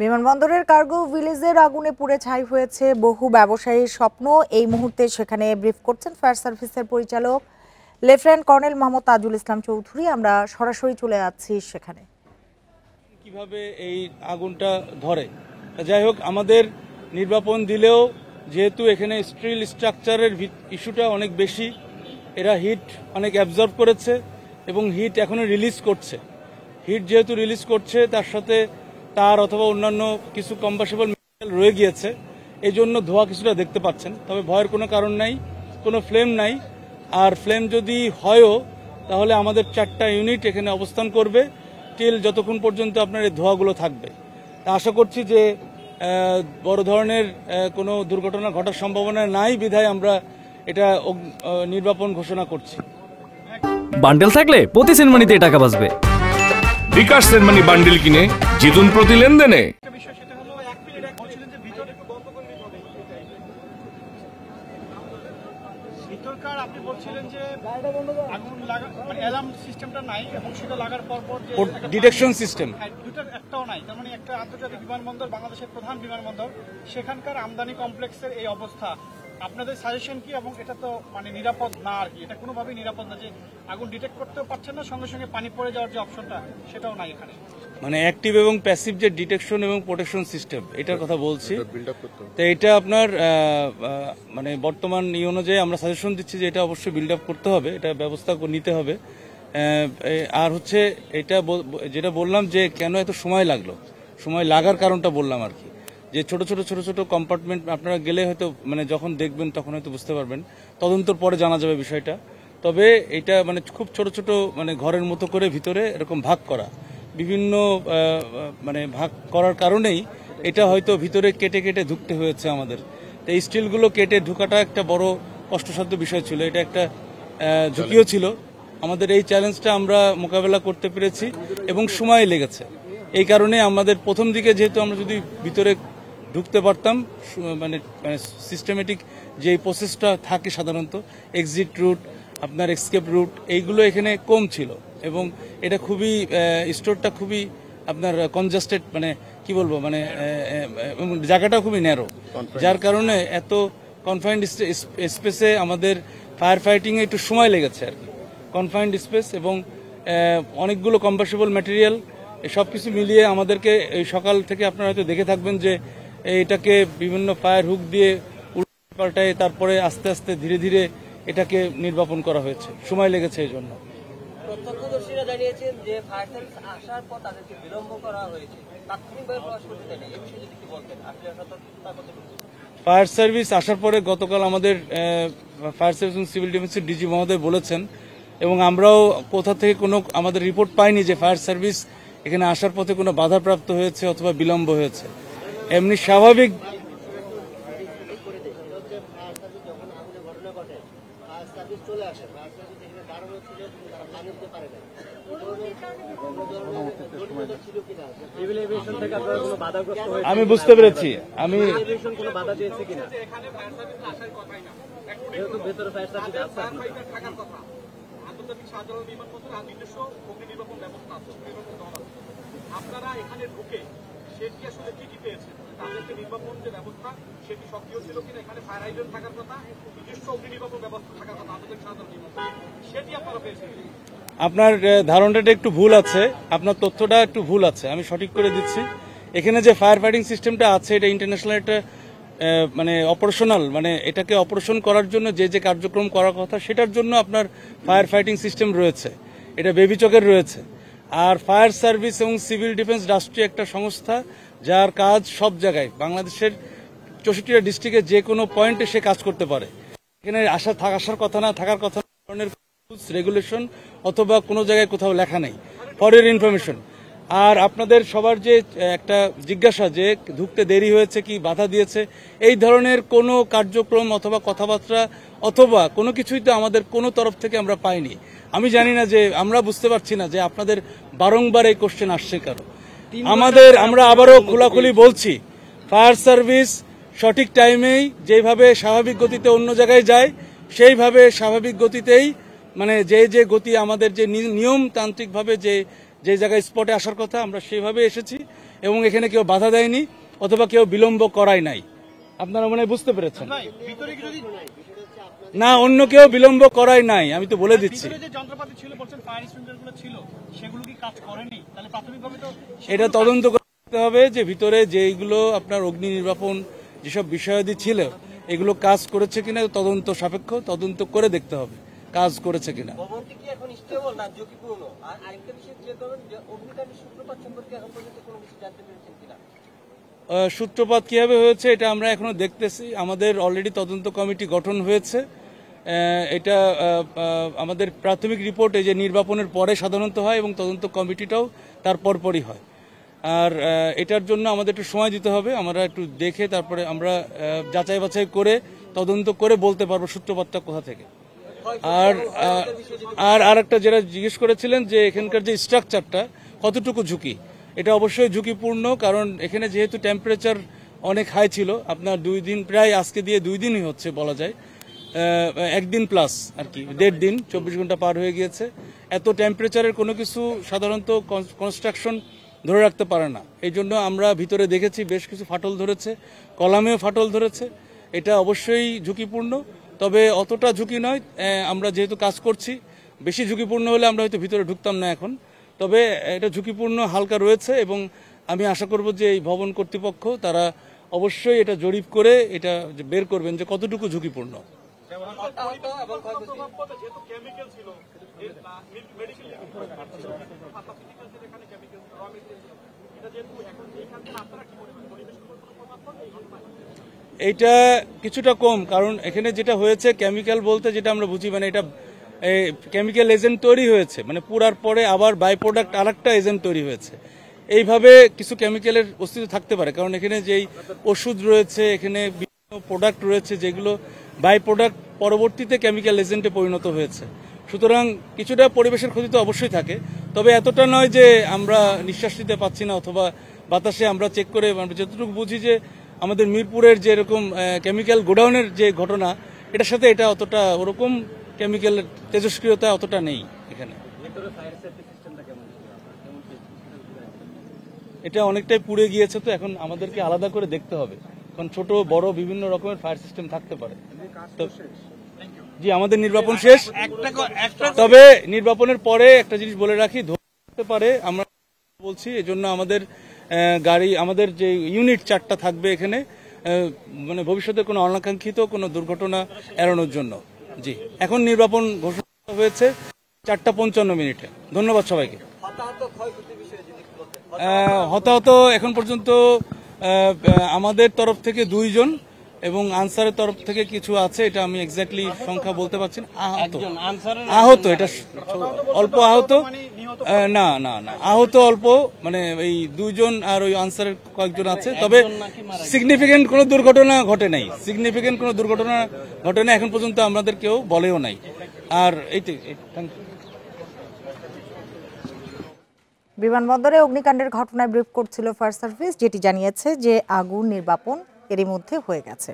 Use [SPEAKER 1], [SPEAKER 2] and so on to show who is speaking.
[SPEAKER 1] বিমানবন্দরের কার্গো ভিলেজের আগুনে পুড়ে ছাই হয়েছে বহু ব্যবসায়ীর স্বপ্ন। এই মুহূর্তে সেখানে ব্রিফ করছেন ফায়ার সার্ভিসের পরিচালক লেফটেন্যান্ট কর্নেল মোহাম্মদ তাজুল ইসলাম চৌধুরী। আমরা সরাসরি চলে যাচ্ছি সেখানে।
[SPEAKER 2] কিভাবে এই আগুনটা ধরে, যাই হোক, আমাদের নির্বাপন দিলেও যেহেতু এখানে স্টিল স্ট্রাকচারের ইস্যুটা অনেক বেশি, এরা হিট অনেক অ্যাবজর্ব করেছে এবং হিট এখনো রিলিজ করছে। হিট যেহেতু রিলিজ করছে, তার সাথে তার অথবা অন্যান্য কিছু কম্বাসেবল ম্যাটেরিয়াল রয়ে গিয়েছে, এই জন্য ধোঁয়া কিছুটা দেখতে পাচ্ছেন। তবে ভয়ের কোনো কারণ নাই, কোনো ফ্লেম নাই। আর ফ্লেম যদি হয়ও তাহলে আমাদের 4টা ইউনিট এখানে অবস্থান করবে টিল যতক্ষণ পর্যন্ত আপনার এই ধোঁয়াগুলো থাকবে। তা আশা করছি যে বড় ধরনের কোনো দুর্ঘটনা ঘটার সম্ভাবনা নাই বিধায় আমরা এটা নির্বাপন ঘোষণা করছি।
[SPEAKER 3] বান্ডেল থাকলে প্রতি সেনমানিতে টাকা বাঁচবে।
[SPEAKER 4] বিকাশ সেনমানি বান্ডেল কিনে জিতুন প্রতি লেনদেনে।
[SPEAKER 5] আপনি বলছিলেন যে আগুন লাগা মানে অ্যালার্ম সিস্টেমটা নাই এবং সেটা লাগার পর
[SPEAKER 2] ডিটেকশন সিস্টেম
[SPEAKER 5] দুটোর একটাও নাই। তার মানে একটা আন্তর্জাতিক বিমানবন্দর, বাংলাদেশের প্রধান বিমানবন্দর, সেখানকার আমদানি কমপ্লেক্সের এই অবস্থা, আপনাদের সাজেশন কি? এবং এটা তো মানে নিরাপদ না আর কি, এটা কোনোভাবেই নিরাপদ না, যে আগুন ডিটেক্ট করতেও পারছেন না, সঙ্গে সঙ্গে পানি পড়ে যাওয়ার যে অপশনটা সেটাও নাই এখানে।
[SPEAKER 2] মানে অ্যাক্টিভ এবং প্যাসিভ যে ডিটেকশন এবং প্রোটেকশন সিস্টেম, এটার কথা বলছি। তো এটা আপনার মানে বর্তমান এই অনুযায়ী আমরা সাজেশন দিচ্ছি যে এটা অবশ্যই বিল্ড আপ করতে হবে, এটা ব্যবস্থা নিতে হবে। আর হচ্ছে এটা যেটা বললাম যে কেন এত সময় লাগলো, সময় লাগার কারণটা বললাম আর কি, যে ছোট ছোট কম্পার্টমেন্ট আপনারা গেলে হয়তো মানে যখন দেখবেন তখন হয়তো বুঝতে পারবেন, তদন্তর পরে জানা যাবে বিষয়টা। তবে এটা মানে খুব ছোট মানে ঘরের মতো করে ভিতরে এরকম ভাগ করা, বিভিন্ন মানে ভাগ করার কারণেই এটা হয়তো ভিতরে কেটে ঢুকতে হয়েছে আমাদের। তো এই স্টিলগুলো কেটে ঢুকাটা একটা বড় কষ্টসাধ্য বিষয় ছিল, এটা একটা ঝুঁকিও ছিল। আমাদের এই চ্যালেঞ্জটা আমরা মোকাবেলা করতে পেরেছি এবং সময় লেগেছে। এই কারণে আমাদের প্রথম দিকে যেহেতু আমরা যদি ভিতরে ঢুকতে পারতাম, মানে সিস্টেমেটিক যে প্রসেসটা থাকে সাধারণত, এক্সিট রুট, আপনার এক্সকেপ রুট, এইগুলো এখানে কম ছিল এবং এটা খুবই স্টোরটা খুবই আপনার কনজাস্টেড, মানে কি বলবো, মানে জায়গাটা খুবই ন্যারো, যার কারণে এত কনফাইন্ড স্পেসে আমাদের ফায়ার ফাইটিংয়ে একটু সময় লেগেছে আর কি। কনফাইন্ড স্পেস এবং অনেকগুলো কম্বাসেবল ম্যাটেরিয়াল, সব কিছু মিলিয়ে আমাদেরকে এই সকাল থেকে আপনারা হয়তো দেখে থাকবেন যে এটাকে বিভিন্ন ফায়ার হুক দিয়ে উল্টে পাল্টায় তারপরে আস্তে আস্তে ধীরে ধীরে এটাকে নির্বাপন করা হয়েছে, সময় লেগেছে এই জন্য।
[SPEAKER 6] প্রত্যক্ষদর্শীরা জানিয়েছেন যে ফায়ার সার্ভিস আসার পর তাদেরকে বিলম্ব করা হয়েছে, তাৎক্ষণিকভাবে প্রকাশ করতে দেয়নি, এই বিষয়ে যদি কি বলতেন আসলে সতর্কতা কতটুকু?
[SPEAKER 2] ফায়ার সার্ভিস আসার পরে গতকাল আমাদের ফায়ার সার্ভিস এবং সিভিল ডিফেন্সের ডিজি মহোদয় বলেছেন, এবং আমরাও কোথা থেকে কোনো আমাদের রিপোর্ট পাইনি যে ফায়ার সার্ভিস এখানে আসার পথে কোনো বাধাপ্রাপ্ত হয়েছে অথবা বিলম্ব হয়েছে। এমনি স্বাভাবিক আমি বুঝতে পেরেছি, আমি
[SPEAKER 5] আপনারা এখানে ঢুকে সেটি আসলে কি পেয়েছেন, তাদেরকে নির্বাপন যে ব্যবস্থা সেটি সক্রিয় ছিল কিনা, এখানে ফায়ার হাইড্রেন্ট থাকার কথা, নিজস্ব অগ্নি নির্বাপন ব্যবস্থা থাকার কথা, আন্তর্জাতিক সাধারণ নির্বাপন, সেটি আপনারা পেয়েছেন?
[SPEAKER 2] আপনার ধারণাটা একটু ভুল আছে, আপনার তথ্যটা একটু ভুল আছে, আমি সঠিক করে দিচ্ছি। এখানে যে ফায়ার ফাইটিং সিস্টেমটা আছে এটা ইন্টারন্যাশনাল একটা মানে অপারেশনাল, মানে এটাকে অপারেশন করার জন্য যে কার্যক্রম করার কথা সেটার জন্য আপনার ফায়ার ফাইটিং সিস্টেম রয়েছে, এটা বেবি চকের রয়েছে। আর ফায়ার সার্ভিস এবং সিভিল ডিফেন্স রাষ্ট্রীয় একটা সংস্থা, যার কাজ সব জায়গায় বাংলাদেশের 64টা ডিস্ট্রিক্টে যে কোনো পয়েন্টে সে কাজ করতে পারে। এখানে আসার কথা না, থাকার কথা ধরনের রেগুলেশন অথবা কোনো জায়গায় কোথাও লেখা নেই, ফর ইউর ইনফরমেশন। আর আপনাদের সবার যে একটা জিজ্ঞাসা যে ঢুকতে দেরি হয়েছে কি বাধা দিয়েছে, এই ধরনের কোনো কার্যক্রম অথবা কথাবার্তা অথবা কোনো কিছুই তো আমাদের কোনো তরফ থেকে আমরা পাইনি। আমি জানি না যে, আমরা বুঝতে পারছি না যে আপনাদের বারংবার এই কোশ্চেন আসছে কেন। আমরা আবারও খোলাখুলি বলছি, ফায়ার সার্ভিস সঠিক টাইমেই যেভাবে স্বাভাবিক গতিতে অন্য জায়গায় যায় সেইভাবে স্বাভাবিক গতিতেই, মানে যে গতি আমাদের যে নিয়মতান্ত্রিকভাবে যে জায়গায় স্পটে আসার কথা আমরা সেভাবে এসেছি এবং এখানে কেউ বাধা দেয়নি অথবা কেউ বিলম্ব করাই নাই। আপনারা মনে হয় বুঝতে পেরেছেন।
[SPEAKER 5] ভাই ভিতরে কি যদি
[SPEAKER 2] না, অন্য কেউ বিলম্ব করাই নাই, আমি তো বলে দিচ্ছি।
[SPEAKER 5] ভিতরে যে যন্ত্রপাতি ছিল বলছেন ফায়ার এক্সটিংগুইশারগুলো ছিল, সেগুলো কি কাজ করেনি? তাহলে প্রাথমিকভাবে তো
[SPEAKER 2] এটা তদন্ত করতে হবে যে ভিতরে যেইগুলো আপনার অগ্নি নির্বাপন যেসব বিষয়াদি ছিল এগুলো কাজ করেছে কিনা তদন্ত সাপেক্ষ, তদন্ত করে দেখতে হবে কাজ করেছে কিনা।
[SPEAKER 6] ভবনটি কি এখন স্টেবল না ঝুঁকিপূর্ণ? আর আরেকটা বিষয় যে ধরুন যে অগ্নিকাণ্ডের সূত্রপাত সম্পর্কে এখন পর্যন্ত কোনো কিছু জানতে পেরেছেন কিনা?
[SPEAKER 2] সূত্রপাত কিভাবে হয়েছে এটা আমরা এখনো দেখতেছি। আমাদের অলরেডি তদন্ত কমিটি গঠন হয়েছে। এটা আমাদের প্রাথমিক রিপোর্ট এই যে নির্বাপনের পরে সাধারণত হয় এবং তদন্ত কমিটিটাও তার পরপরই হয়। আর এটার জন্য আমাদের একটু সময় দিতে হবে, আমরা একটু দেখে তারপরে আমরা যাচাই বাছাই করে তদন্ত করে বলতে পারবো সূত্রপাতটা কোথা থেকে। আর আরেকটা যেটা জিজ্ঞেস করেছিলেন যে এখানকার যে স্ট্রাকচারটা কতটুকু ঝুঁকি, এটা অবশ্যই ঝুঁকিপূর্ণ, কারণ এখানে যেহেতু টেম্পারেচার অনেক হাই ছিল, আপনার 2 দিন প্রায় আজকে দিয়ে 2 দিনই হচ্ছে বলা যায়, 1 দিন প্লাস আর কি 1.5 দিন, 24 ঘন্টা পার হয়ে গিয়েছে। এত টেম্পারেচারের কোনো কিছু সাধারণত কনস্ট্রাকশন ধরে রাখতে পারে না। এই জন্য আমরা ভিতরে দেখেছি বেশ কিছু ফাটল ধরেছে, কলামেও ফাটল ধরেছে। এটা অবশ্যই ঝুঁকিপূর্ণ, তবে অতটা ঝুঁকি নয়। আমরা যেহেতু কাজ করছি, বেশি ঝুঁকিপূর্ণ হলে আমরা হয়তো ভিতরে ঢুকতাম না এখন। তবে এটা ঝুঁকিপূর্ণ হালকা রয়েছে এবং আমি আশা করব যে এই ভবন কর্তৃপক্ষ তারা অবশ্যই এটা জরিপ করে এটা বের করবেন যে কতটুকু ঝুঁকিপূর্ণ।
[SPEAKER 5] যেহেতু কেমিক্যাল ছিল মেডিকেল
[SPEAKER 2] এইটা কিছুটা কম, কারণ এখানে যেটা হয়েছে কেমিক্যাল বলতে যেটা আমরা বুঝি মানে এটা কেমিক্যাল এজেন্ট তৈরি হয়েছে, মানে পুরার পরে আবার বাই প্রোডাক্ট আরেকটা এজেন্ট তৈরি হয়েছে। এইভাবে কিছু কেমিক্যালের অস্তিত্ব থাকতে পারে, কারণ এখানে যেই ওষুধ রয়েছে, এখানে বিভিন্ন প্রোডাক্ট রয়েছে যেগুলো বাই প্রোডাক্ট পরবর্তীতে কেমিক্যাল এজেন্টে পরিণত হয়েছে। সুতরাং কিছুটা পরিবেশের ক্ষতি তো অবশ্যই থাকে, তবে এতটা নয় যে আমরা নিঃশ্বাস নিতে পাচ্ছি না অথবা বাতাসে আমরা চেক করে আমরা যতটুকু বুঝি যে আমাদের মিরপুরের যে এরকম কেমিক্যাল গোডাউনের যে ঘটনা, এটার সাথে এটা অতটা ওরকম কেমিক্যালের তেজস্ক্রিয়তা অতটা নেই এখানে। এটা অনেকটাই পুড়ে গিয়েছে, তো এখন আমাদেরকে আলাদা করে দেখতে হবে, কারণ ছোট বড় বিভিন্ন রকমের ফায়ার সিস্টেম থাকতে পারে। জি, আমাদের নির্বাপন শেষ, তবে নির্বাপনের পরে একটা জিনিস বলে রাখি, ধরতে পারে আমরা বলছি, এজন্য আমাদের গাড়ি, আমাদের যে ইউনিট 4টা থাকবে এখানে, মানে ভবিষ্যতে কোনো অনাকাঙ্ক্ষিত কোনো দুর্ঘটনা এড়ানোর জন্য। জি, এখন নির্বাপন ঘোষণা হয়েছে 4:55। ধন্যবাদ সবাইকে। হতাহত এখন পর্যন্ত আমাদের তরফ থেকে 2 জন এবং আনসারের তরফ থেকে কিছু আছে, এটা আমি এক্স্যাক্টলি সংখ্যা বলতে পারছি না। আহত এটা অল্প আহত, না না না আহত অল্প, মানে এই 2 জন আর ওই আনসারের কয়েকজন আছে, তবে সিগনিফিকেন্ট কোনো দুর্ঘটনা ঘটে নাই, সিগনিফিকেন্ট কোনো দুর্ঘটনা ঘটে না এখন পর্যন্ত, আমাদের কেউ বলেও নাই। আর এইটাই।
[SPEAKER 1] বিমানবন্দরে অগ্নিকাণ্ডের ঘটনায় ব্রিফ করছিল ফায়ার সার্ভিস, যেটি জানিয়েছে যে আগুন নির্বাপন এরই মধ্যে হয়ে গেছে।